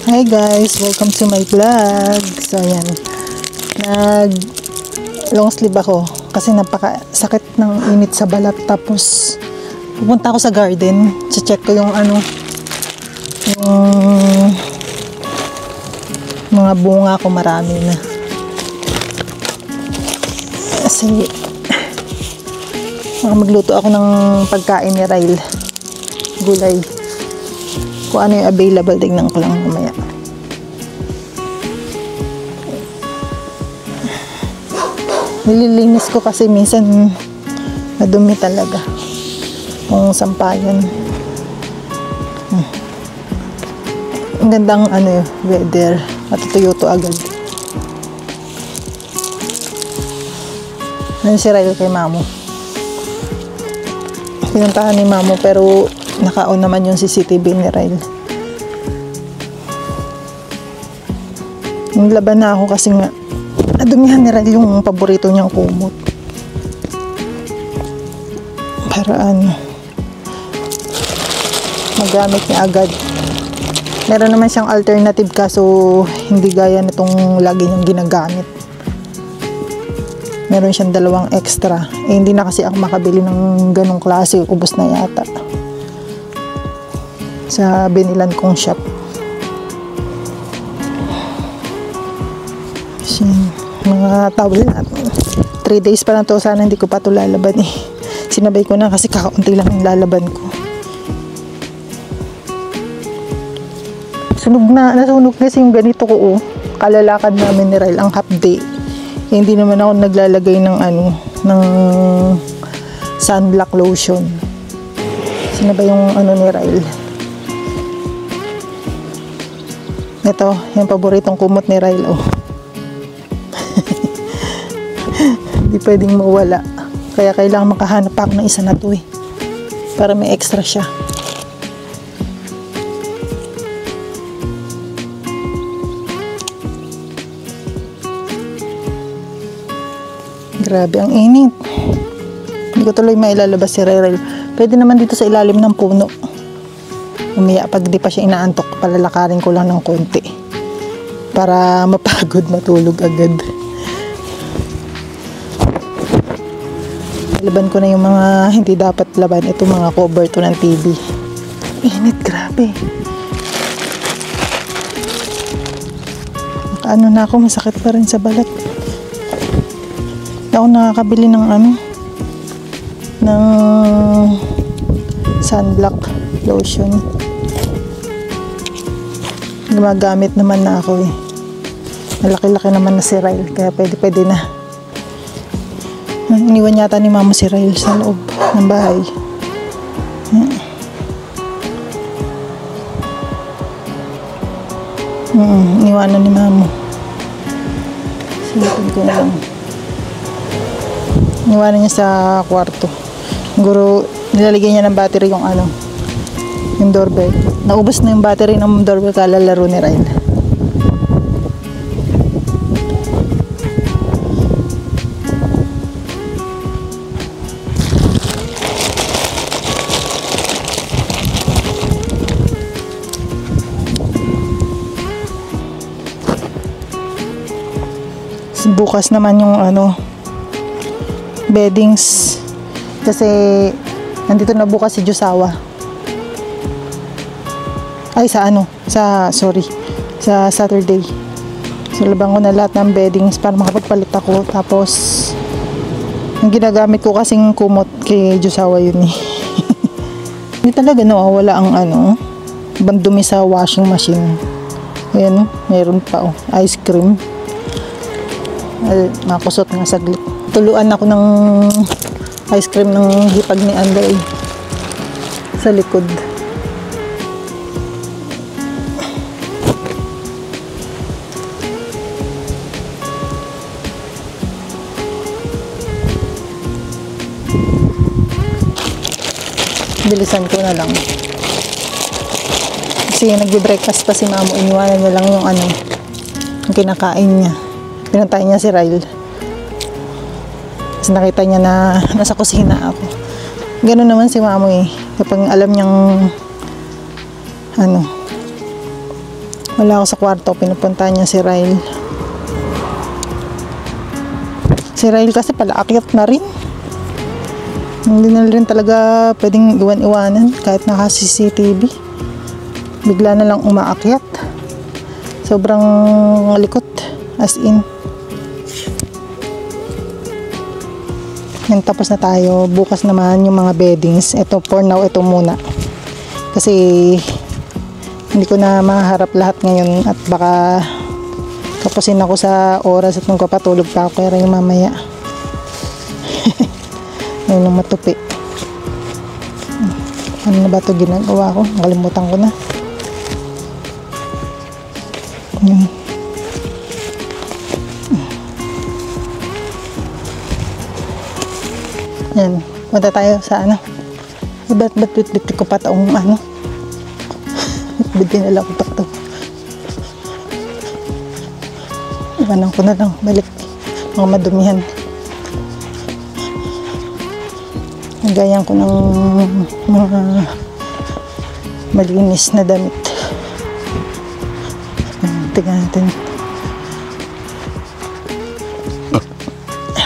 Hi guys, welcome to my vlog. So ayan, nag long sleeve ako kasi napakasakit ng init sa balat. Tapos pupunta ako sa garden, check ko yung yung mga bunga ko, marami na. Kasi magluto ako ng pagkain ni Ryle, gulay. Kung ano yung available, tignan ko lang mamaya. Nililinis ko kasi minsan madumi talaga kung sampayan. Ang gandang weather, matutuyo to agad. Ano si Ryle kay Mamo? Pinuntahan ni Mamo pero naka-on naman yung CCTV ni Ryle. Naglaban na ako kasi nga nadumihan ni Ryle yung paborito niyang kumot. Para magamit niya agad. Meron naman siyang alternative kaso hindi gaya na itong lagi niyang ginagamit. Meron siyang dalawang extra. Hindi na kasi ako makabili ng ganong klase. Ubos na yata sa binilan kong shop. So, mga towel natin. 3 days pa lang to. Sana hindi ko pa ito lalaban eh. Sinabay ko na kasi kakaunti lang yung lalaban ko. Nasunog kasi yung ganito ko kalalakad namin ni Ryle ang half day. Hindi naman ako naglalagay ng ng sunblock lotion. Sinabay yung ni Ryle. Ito, yung paboritong kumot ni Ryle, Hindi pwedeng mawala. Kaya kailangan makahanap ako ng isa na to para may extra siya. Grabe ang init. Hindi ko tuloy mailalabas si Ryle. Pwede naman dito sa ilalim ng puno. Umiya pag di pa siya inaantok, palalakarin ko lang ng konti para mapagod, matulog agad. Laban ko na yung mga hindi dapat laban. Ito mga cover to ng TV. Init, grabe. Nakaano na ako, masakit pa rin sa balat. Hindi ako nakakabili ng ng sunblock lotion. Gumagamit naman na ako Malaki-laki naman na si Ryle, kaya pwede na. Iniwan yata ni Mama si Ryle sa loob ng bahay. Iniwanan ni Mama. Silipin ko lang. Iniwanan niya sa kwarto. Siguro nilalagyan niya ng battery yung doorbell. Naubos na yung battery ng doorbell kalalaro ni Ryle. Bukas naman yung beddings kasi nandito na bukas si Josawa. Sa Saturday. So labang ko na lahat ng beddings para makapagpalit ako. Tapos yung ginagamit ko kasing kumot kay Josawa yun Hindi talaga nawawala ang bandumi sa washing machine. Ayan meron pa ice cream. Nakusot nga saglit. Tuluan ako ng ice cream ng hipag ni Anday sa likod. Bilisan ko na lang kasi nagbe-breakfast pa si Mamo. Iniwanan niya lang yung yung kinakain niya. Pinuntahin niya si Ryle kasi nakita niya na nasa kusina ako. Ganun naman si Mamo kapag alam niyang Wala ako sa kwarto, pinupunta niya si Ryle. Si Ryle kasi pala akyat na rin. Hindi na rin talaga pwedeng iwan-iwanan kahit naka CCTV. Bigla na lang umaakyat. Sobrang likot, as in. Yan, tapos na tayo. Bukas naman yung mga beddings. Ito, for now, ito muna. Kasi hindi ko na maharap lahat ngayon at baka kapusin ako sa oras at magpapatulog pa ako kaya yung mamaya. Ngayon lang matupi. Ano na ba ito ginagawa ko? Nakalimutan ko na. Yan. Punta tayo sa ano. Ba't ko pa taong ano. Ba't dinala ko pa ito. Iwanan ko na lang. Balik. Mga madumihan. Nagayan ko ng mga malinis na damit. Tingnan natin.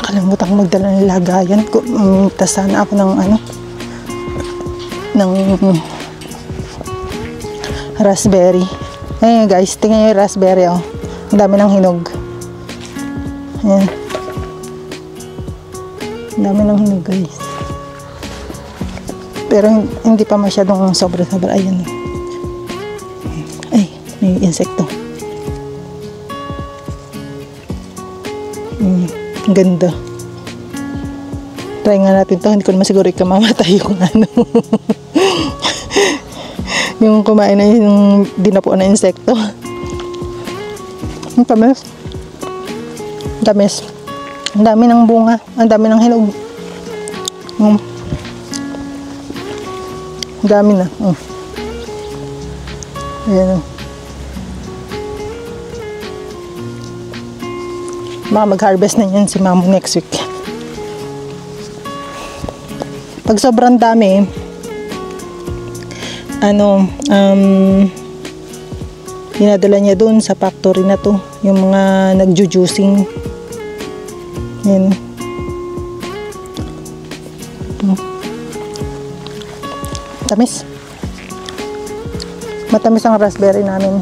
Kalimutan ko magdala ng lagayan. Tas sana ako ng ano, ng raspberry. Ayan guys, tingnan nyo yung raspberry, oh. Ang dami ng hinog. Ayan. Ang dami ng hinog guys. Pero hindi pa masyadong sobra-sobra. Ayan. Ay, may insekto. Ang ganda. Try nga natin to. Hindi ko naman siguro ikamamatay yung ano. Yung kumain na yung dinapuan na insekto. Ang tamis. Tamis. Ang dami ng bunga. Ang dami ng hinog. Ang dami na. Ayan. Baka mag-harvest na yan si Mamo next week. Pag sobrang dami, ano, dinadala niya doon sa factory na to. Yung mga nagjujuicing. Yan. Tamis. Matamis ang raspberry namin.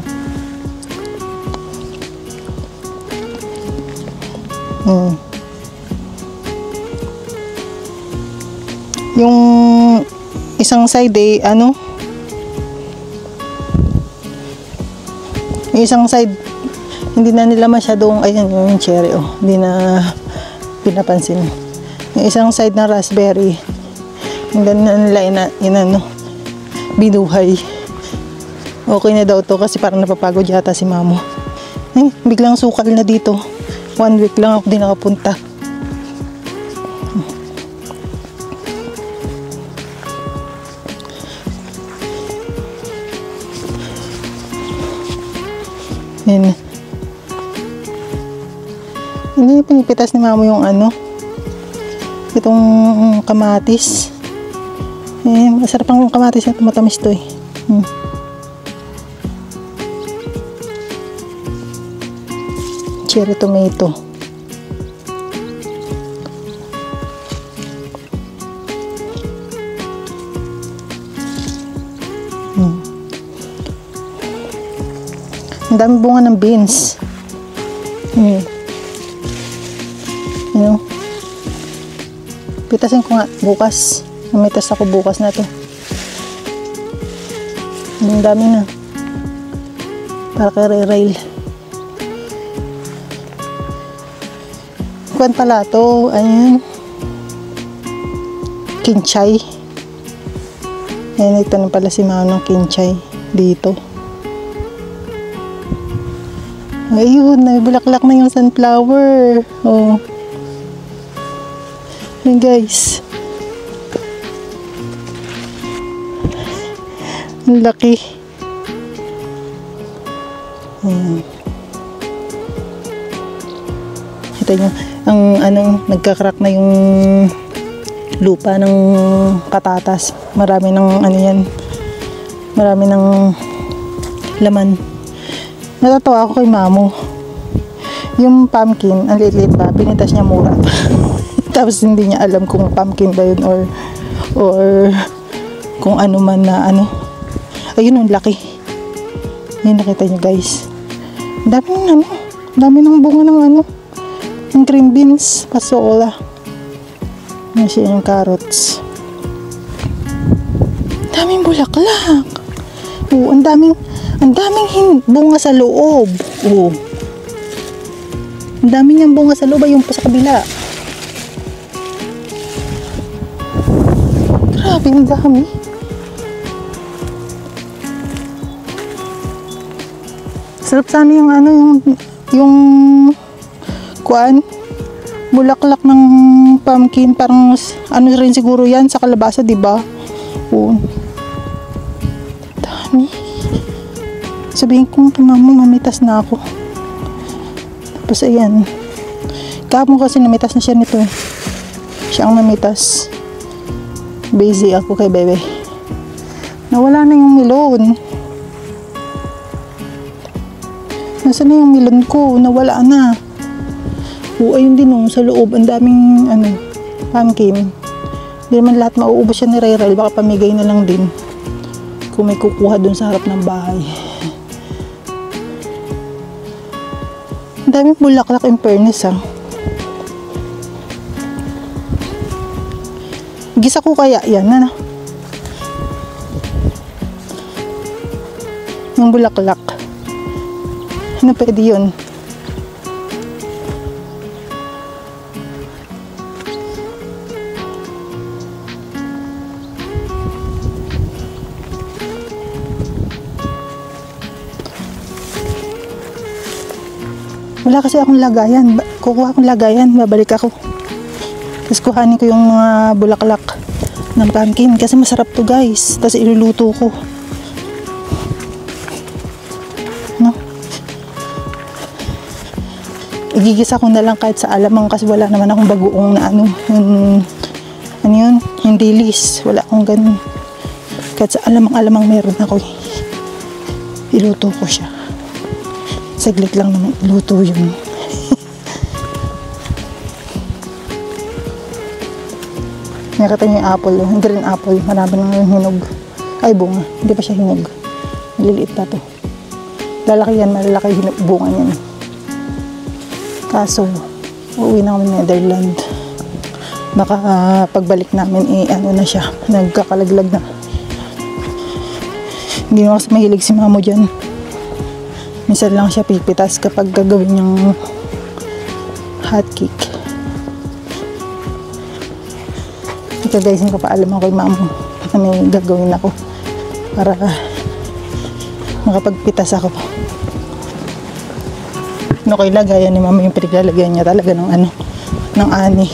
Yung isang side ano, yung isang side hindi na nila masyadong, ayan yung cherry, oh, hindi na pinapansin. Yung isang side na raspberry hindi na nila inano, binuhay. Okay na daw to kasi parang napapagod yata si Mamo. Ay, biglang sukal na dito. 1 week lang ako din nakapunta. Yan. Hindi pinipitas ni Mamo yung ano, itong kamatis. Masarap ang kamatis na matamis to eh. Cherry tomato. Ang dami bunga ng beans. Ano? Pitasin ko nga bukas. Umitas ako bukas na to. Ang dami na. Para kay Rail. Kuwan pala to, ayan, kinchay. Ayan, nagtanong pala si Mao ng kinchay dito. Ayun, nabulaklak na yung sunflower. Oh. Ayan guys. Ang laki. Ayan. Kita nyo, ang anong nagkakrak na yung lupa ng patatas. Marami ng ano yan, marami ng laman. Natatawa ako kay Mamo. Yung pumpkin, ang liit-liit pa, pinitas niya mura. Tapos hindi niya alam kung pumpkin ba yun or kung ano man na ano. Ayun, ang laki. Yun, nakita niyo guys. Ang dami ng ano. Ang dami ng bunga ng ano. Ng green beans, pasola. Yan siya yung carrots. Ang daming bulaklak. Oo, ang daming bunga sa loob. Oo. Ang dami niyang bunga sa loob, yung pa sa kabila. Grabe, ang dami. Sarap sana yung ano, yung kuan, bulaklak ng pumpkin, parang ano rin siguro yan sa kalabasa, di ba? Oo. Dami. Sabihin ko kay Mama, mamitas na ako. Tapos ayan, kahapon kasi namitas na siya nito eh. Siya ang namitas. Busy ako kay Bebe. Nawala na yung melon. Nasaan na yung melon ko? Nawala na. Oo, ayun din oh, sa loob ang daming ano, pumpkin. Hindi naman lahat mauubos siya ni Ryrel, baka pamigay na lang din kung may kukuha dun sa harap ng bahay. Ang daming bulaklak in fairness ah. Gisa ko kaya yan, ano? Yung bulaklak. Ano pwede yun? Wala kasi akong lagayan. Kukuha akong lagayan, babalik ako. Tapos kuhanin ko yung mga bulaklak ng pumpkin kasi masarap to guys. Tapos iluluto ko. No? Igigisa ko na lang kahit sa alamang kasi wala naman akong bagoong na ano. Ano yun? Yung dilis. Wala akong ganun. Kahit sa alamang meron ako eh. Iluto ko siya. Saglit lang naman iluto yun. Nakita niyo yung apple, yung green apple. Marami nang yung hinog. Ay, bunga. Hindi pa siya hinog. Maliliit pa to. Lalaki yan, malalaki hinog bunga niyan. Kaso, uuwi na kami Netherland. Baka pagbalik namin, ano na siya. Nagkakalaglag na. Hindi na kasi mahilig si Mamo dyan. Minsan lang siya pipitas kapag gagawin niyang hot cake. Ito guys, yung papaalam ako kay Mamo na may gagawin ako para makapagpitas ako. Ano ko ilagayan ni Mama yung pinaglalagyan niya talaga ng ano, ng ani.